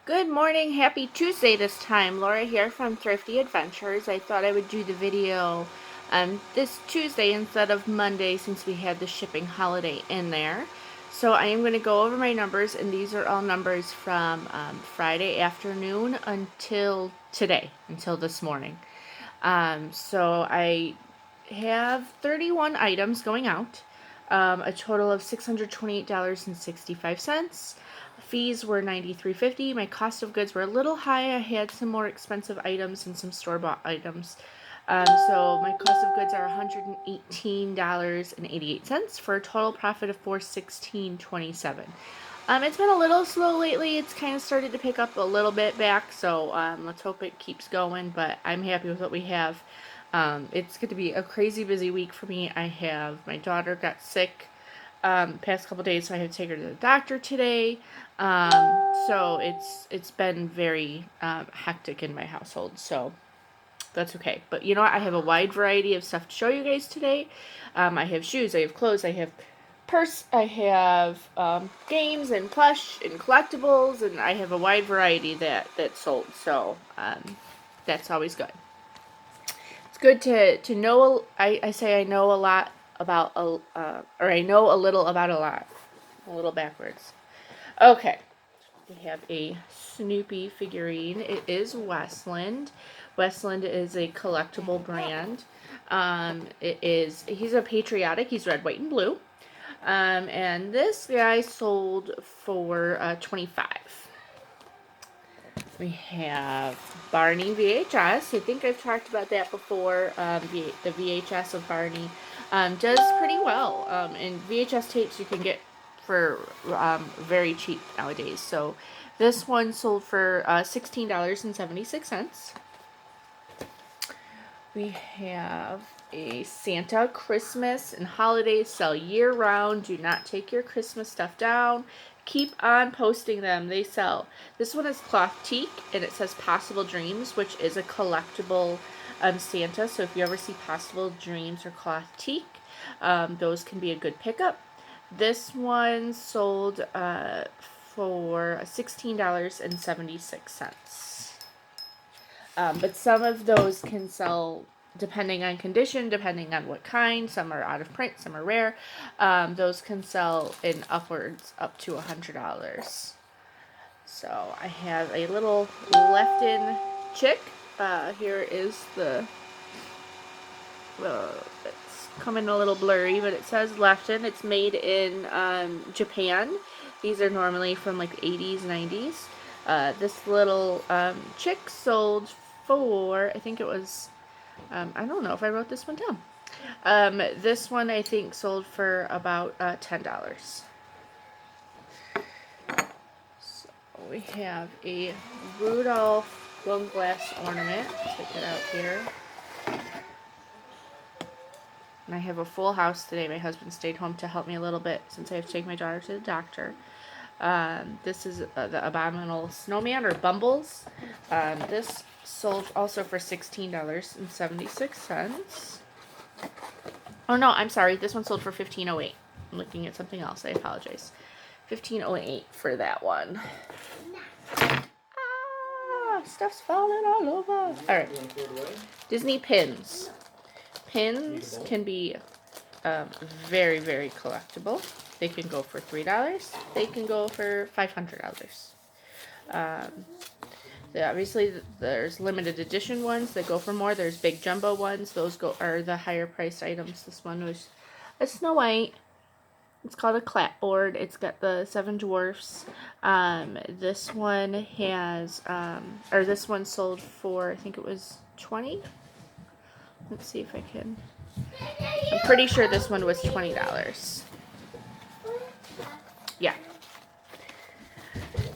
Good morning, happy Tuesday this time. Laura here from Thrifty Adventures. I thought I would do the video this Tuesday instead of Monday since we had the shipping holiday in there. So I am going to go over my numbers, and these are all numbers from Friday afternoon until today, until this morning. So I have 31 items going out, a total of $628.65. Fees were $93.50. My cost of goods were a little high. I had some more expensive items and some store-bought items. So my cost of goods are $118.88 for a total profit of $416.27. It's been a little slow lately. It's kind of started to pick up a little bit back, so let's hope it keeps going, but I'm happy with what we have. It's going to be a crazy busy week for me. My daughter got sick past couple days, so I have to take her to the doctor today. So it's been very hectic in my household, so that's okay. But you know what? I have a wide variety of stuff to show you guys today. I have shoes, I have clothes, I have purse, I have games and plush and collectibles, and I have a wide variety that sold. So that's always good. It's good to know. I say I know a lot about or I know a little about a lot. A little backwards. Okay. We have a Snoopy figurine. It is Westland. Westland is a collectible brand. He's a patriotic. He's red, white, and blue. And this guy sold for $25. We have Barney VHS. I think I've talked about that before. The VHS of Barney does pretty well. And VHS tapes you can get for very cheap nowadays. So this one sold for $16.76. We have a Santa Christmas and holidays sell year round. Do not take your Christmas stuff down. Keep on posting them. They sell. This one is cloth teak, and it says Possible Dreams, which is a collectible Santa. So if you ever see Possible Dreams or cloth teak, those can be a good pickup. This one sold for $16.76. But some of those can sell depending on condition, depending on what kind. Some are out of print, some are rare. Those can sell in upwards up to $100. So I have a little left-in chick. Here is it's coming a little blurry, but it says left-in. It's made in Japan. These are normally from like the 80s, 90s. This little chick sold for, I think it was, I don't know if I wrote this one down. This one I think sold for about $10. So we have a Rudolph blown glass ornament. Take it out here. And I have a full house today. My husband stayed home to help me a little bit since I have to take my daughter to the doctor. This is the Abominable Snowman, or Bumbles. This sold also for $16.76. Oh no, I'm sorry. This one sold for $15.08. I'm looking at something else. I apologize. $15.08 for that one. Ah, stuff's falling all over. All right. Disney pins. Pins can be very, very collectible. They can go for $3. They can go for $500. Obviously, there's limited edition ones that go for more. There's big jumbo ones. Those are the higher priced items. This one was a Snow White. It's called a clapboard. It's got the 7 dwarfs. This one has, this one sold for, I think it was $20. Let's see if I can. I'm pretty sure this one was $20. Yeah.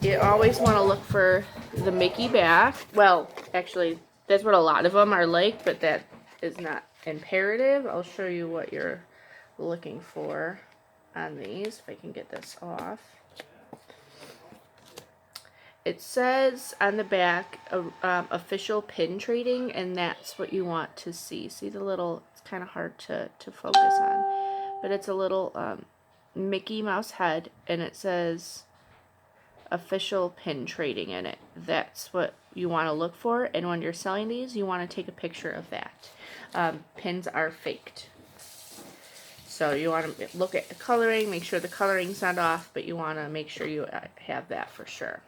You always want to look for the Mickey back. Well, actually, that's what a lot of them are like, but that is not imperative. I'll show you what you're looking for on these, if I can get this off. It says on the back, official pin trading, and that's what you want to see. See the little, it's kind of hard to focus on, but it's a little Mickey Mouse head, and it says official pin trading in it. That's what you want to look for, and when you're selling these, you want to take a picture of that. Pins are faked. So you want to look at the coloring, make sure the coloring's not off, but you want to make sure you have that for sure.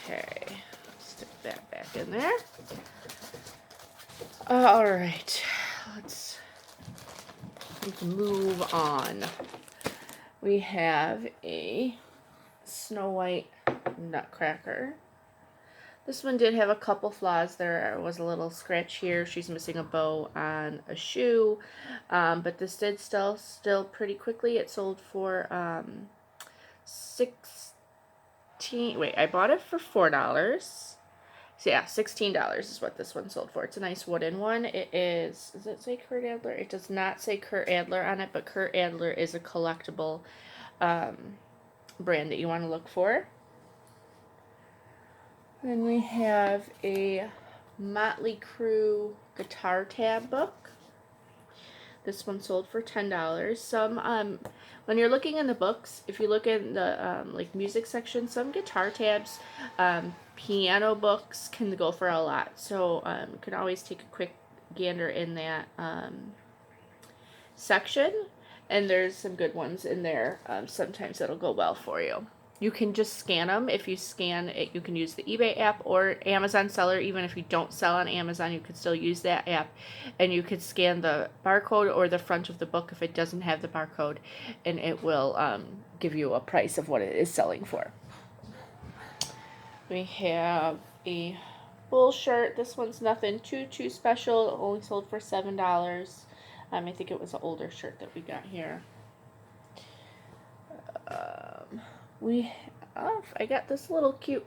Okay, stick that back in there. All right, let's move on. We have a Snow White Nutcracker. This one did have a couple flaws. There was a little scratch here. She's missing a bow on a shoe. But this did still pretty quickly. It sold for I bought it for $4. So yeah, $16 is what this one sold for. It's a nice wooden one. It is, does it say Kurt Adler? It does not say Kurt Adler on it, but Kurt Adler is a collectible brand that you want to look for. Then we have a Motley Crue guitar tab book. This one sold for $10. Some, when you're looking in the books, if you look in the like music section, some guitar tabs, piano books can go for a lot. So you can always take a quick gander in that section, and there's some good ones in there. Sometimes that'll go well for you. You can just scan them. If you scan it, you can use the eBay app or Amazon seller. Even if you don't sell on Amazon, you could still use that app. And you could scan the barcode or the front of the book if it doesn't have the barcode. And it will give you a price of what it is selling for. We have a bull shirt. This one's nothing too special. It only sold for $7. I think it was an older shirt that we got here. I got this little cute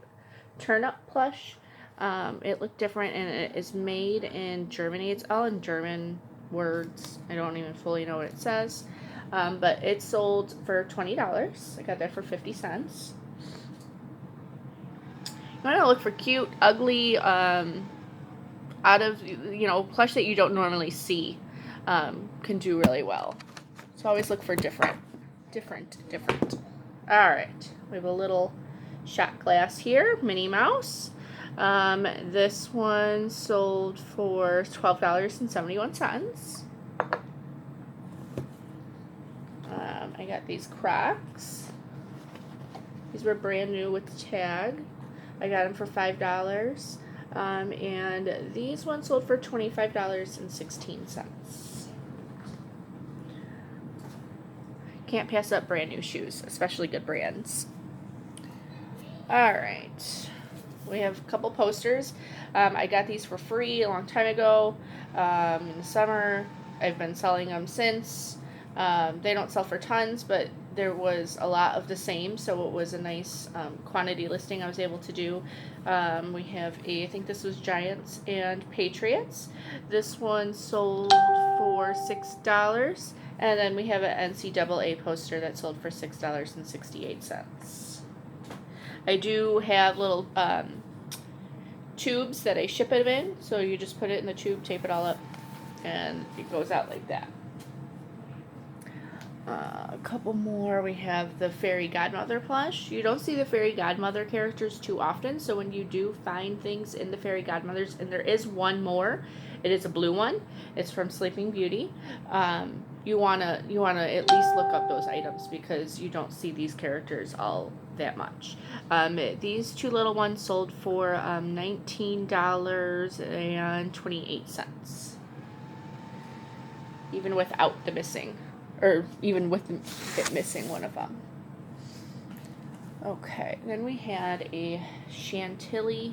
turnip plush. It looked different, and it is made in Germany. It's all in German words. I don't even fully know what it says. But it sold for $20. I got that for 50 cents. You want to look for cute, ugly, out of, plush that you don't normally see. Can do really well. So always look for different. Alright, we have a little shot glass here, Minnie Mouse. This one sold for $12.71. I got these Crocs. These were brand new with the tag. I got them for $5. And these ones sold for $25.16. Can't pass up brand new shoes, especially good brands. Alright, we have a couple posters. I got these for free a long time ago in the summer. I've been selling them since. They don't sell for tons, but there was a lot of the same, so it was a nice quantity listing I was able to do. We have I think this was Giants and Patriots. This one sold for $6. And then we have an NCAA poster that sold for $6.68. I do have little tubes that I ship it in. So you just put it in the tube, tape it all up, and it goes out like that. A couple more. We have the Fairy Godmother plush. You don't see the Fairy Godmother characters too often, so when you do find things in the Fairy Godmothers, and there is one more, it is a blue one. It's from Sleeping Beauty. You wanna at least look up those items because you don't see these characters all that much. These two little ones sold for $19.28, even without the missing. Or even with it missing one of them. Okay, then we had a Chantilly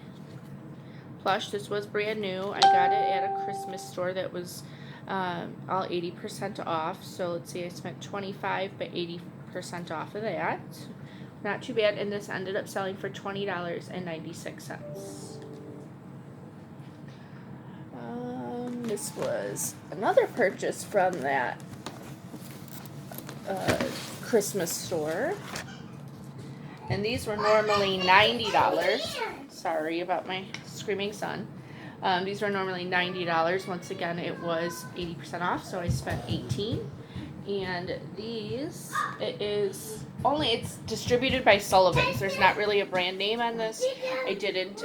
plush. This was brand new. I got it at a Christmas store that was all 80% off. So let's see, I spent $25, but 80% off of that. Not too bad, and this ended up selling for $20.96. This was another purchase from that Christmas store, and these were normally $90. Sorry about my screaming son. These were normally $90. Once again, it was 80% off, so I spent $18. And these, it's distributed by Sullivan's. There's not really a brand name on this. I didn't,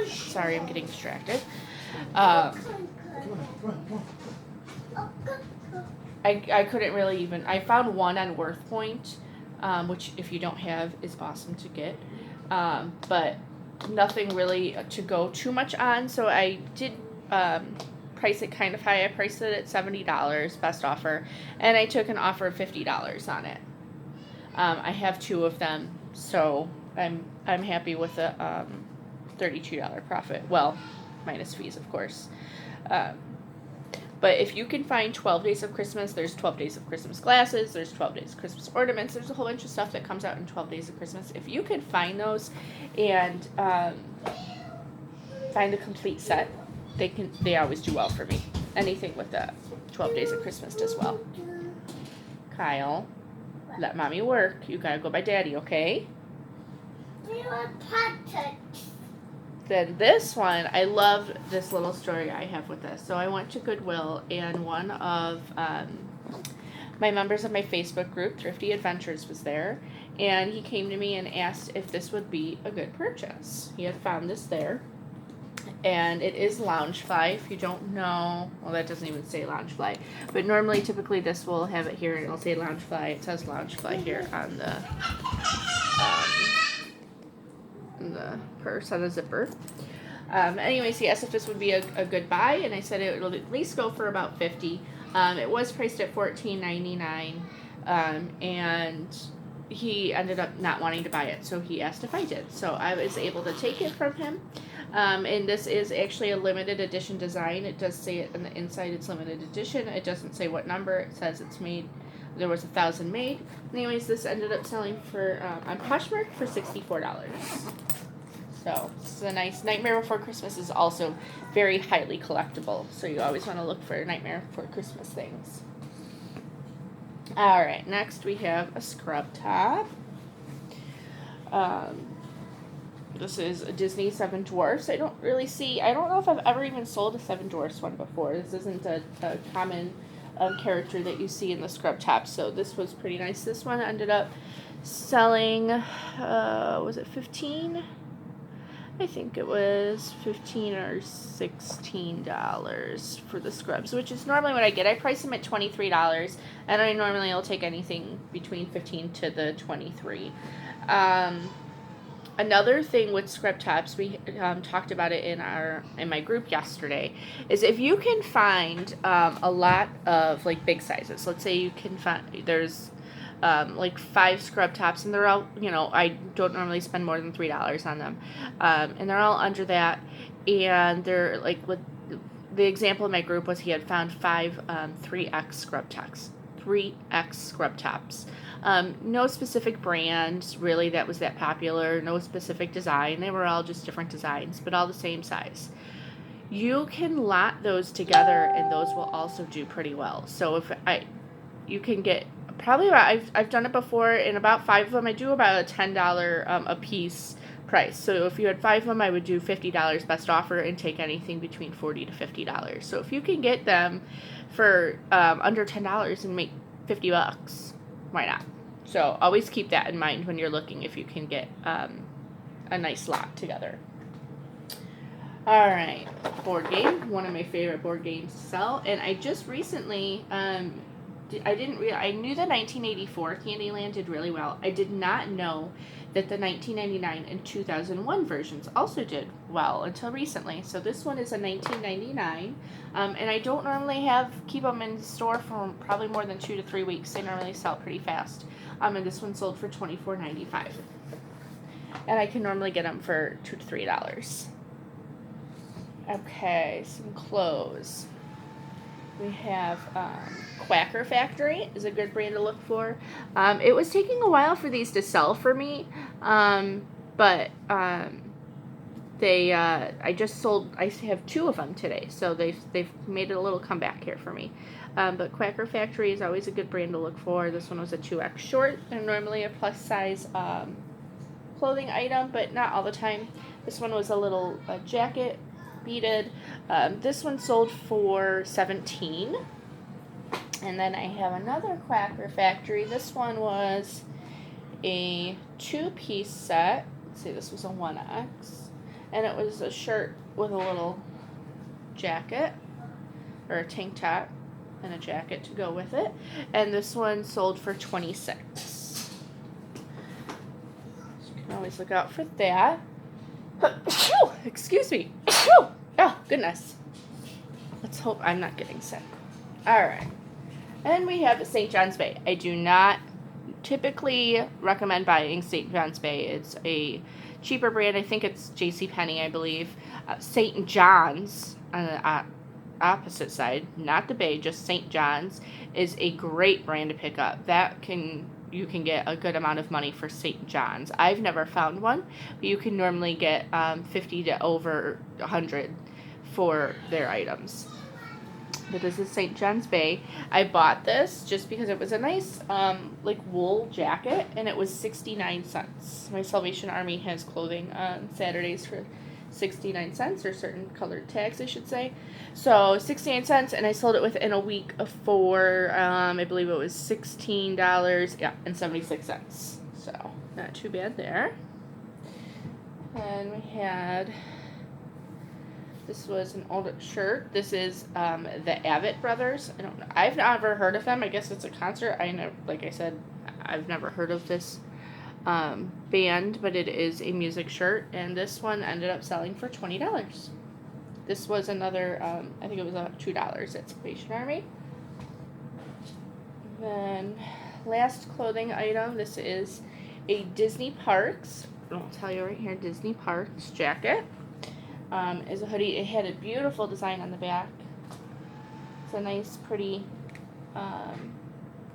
sorry, I'm getting distracted. I couldn't really even, I found one on Worth Point, which if you don't have is awesome to get, but nothing really to go too much on, so I did price it kind of high. I priced it at $70, best offer, and I took an offer of $50 on it. I have two of them, so I'm happy with a $32 profit, well, minus fees, of course. But if you can find 12 Days of Christmas, there's 12 Days of Christmas glasses, there's 12 Days of Christmas ornaments, there's a whole bunch of stuff that comes out in 12 Days of Christmas. If you can find those and find the complete set, they always do well for me. Anything with the 12 Days of Christmas does well. Kyle, let mommy work. You gotta go by daddy, okay? Then this one, I love this little story I have with this. So I went to Goodwill, and one of my members of my Facebook group, Thrifty Adventures, was there, and he came to me and asked if this would be a good purchase. He had found this there, and it is Loungefly. If you don't know, well, that doesn't even say Loungefly, but normally, typically, this will have it here, and it'll say Loungefly. It says Loungefly here on the purse, on the zipper. Anyways, he asked if this would be a good buy, and I said it would at least go for about $50. It was priced at $14.99, and he ended up not wanting to buy it, so he asked if I did. So I was able to take it from him, and this is actually a limited edition design. It does say it on the inside, it's limited edition. It doesn't say what number. It says it's made, there was 1,000 made. Anyways, this ended up selling for on Poshmark for $64. So this is a nice. Nightmare Before Christmas is also very highly collectible, so you always want to look for Nightmare Before Christmas things. All right, next we have a scrub top. This is a Disney Seven Dwarfs. I don't know if I've ever even sold a Seven Dwarfs one before. This isn't a common character that you see in the scrub top, so this was pretty nice. This one ended up selling, was it 15? I think it was $15 or $16 for the scrubs, which is normally what I get. I price them at $23, and I normally will take anything between $15 to the $23. Another thing with scrub tops, we talked about it in my group yesterday, is if you can find a lot of like big sizes. Let's say you can find there's like 5 scrub tops, and they're all, I don't normally spend more than $3 on them, and they're all under that, and they're like, with the example in my group was he had found 5 3X scrub tops. 3X scrub tops. No specific brand really that was that popular, no specific design. They were all just different designs, but all the same size. You can lot those together, and those will also do pretty well. So you can get probably about, I've done it before, and about 5 of them I do about a $10 a piece price. So if you had 5 of them, I would do $50 best offer and take anything between $40 to $50. So if you can get them for under $10 and make $50, why not? So always keep that in mind when you're looking, if you can get a nice lot together. All right, board game, one of my favorite board games to sell, and I just recently I knew the 1984 Candyland did really well. I did not know that the 1999 and 2001 versions also did well until recently. So this one is a 1999, and I don't normally keep them in store for probably more than 2 to 3 weeks. They normally sell pretty fast. And this one sold for $24.95, and I can normally get them for $2 to $3. Okay, some clothes. We have Quacker Factory is a good brand to look for. It was taking a while for these to sell for me, but they I have 2 of them today, so they've made it a little comeback here for me. But Quacker Factory is always a good brand to look for. This one was a 2X short. They're normally a plus size clothing item, but not all the time. This one was a little jacket beaded. This one sold for $17. And then I have another Quacker Factory. This one was a 2-piece set. Let's see, this was a 1X. And it was a shirt with a little jacket, or a tank top and a jacket to go with it. And this one sold for $26. So you can always look out for that. Excuse me. Oh, goodness. Let's hope I'm not getting sick. Alright. And we have St. John's Bay. I do not typically recommend buying St. John's Bay. It's a cheaper brand. I think it's JCPenney, I believe. St. John's, on the opposite side, not the Bay, just St. John's, is a great brand to pick up. You can get a good amount of money for St. John's. I've never found one, but you can normally get 50 to over 100 for their items. But this is St. John's Bay. I bought this just because it was a nice like wool jacket, and it was 69 cents. My Salvation Army has clothing on Saturdays for 69 cents, or certain colored tags, I should say. So 69 cents, and I sold it within a week for I believe it was $16, yeah, and 76 cents. So not too bad there. And we had, this was an old shirt. This is the Avett Brothers. I don't know. I've never heard of them. I guess it's a concert. Like I said, I've never heard of this band, but it is a music shirt, and this one ended up selling for $20. This was another, I think it was $2 at Salvation Army. Then last clothing item. This is a Disney Parks. I'll tell you right here, Disney Parks jacket. Is a hoodie. It had a beautiful design on the back. It's a nice, pretty,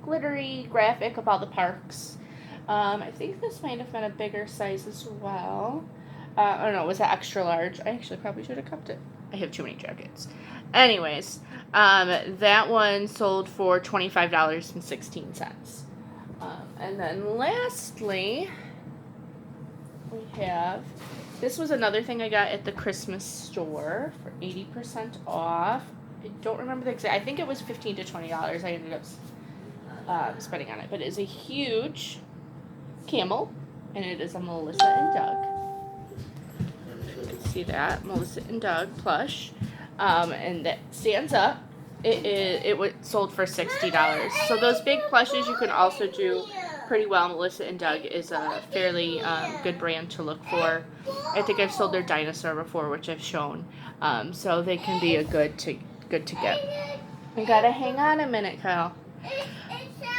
glittery graphic of all the parks. I think this might have been a bigger size as well. I don't know, it was an extra large. I actually probably should have kept it. I have too many jackets. Anyways, that one sold for $25.16. And then lastly, we have, this was another thing I got at the Christmas store for 80% off. I don't remember the exact, I think it was $15 to $20 I ended up spending on it. But it is a huge camel, and it is a Melissa and Doug. You can see that, Melissa and Doug plush. And that stands up. It was sold for $60. So those big plushes you can also do pretty well. Melissa and Doug is a fairly good brand to look for. I think I've sold their dinosaur before, which I've shown. So they can be a good to get. I gotta hang on a minute, Kyle.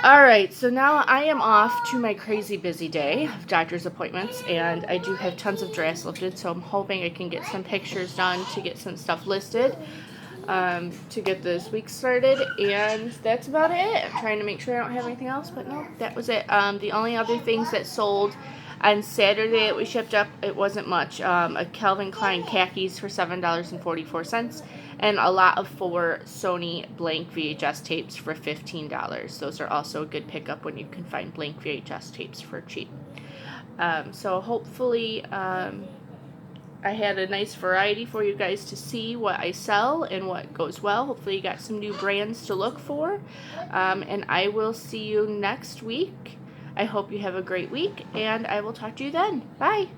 Alright, so now I am off to my crazy busy day of doctor's appointments, and I do have tons of drafts lifted, so I'm hoping I can get some pictures done to get some stuff listed to get this week started, and that's about it. I'm trying to make sure I don't have anything else, but no, that was it. The only other things that sold on Saturday that we shipped up, it wasn't much. A Calvin Klein khakis for $7.44, and a lot of 4 Sony blank VHS tapes for $15. Those are also a good pickup when you can find blank VHS tapes for cheap. So hopefully I had a nice variety for you guys to see what I sell and what goes well. Hopefully you got some new brands to look for. And I will see you next week. I hope you have a great week, and I will talk to you then. Bye.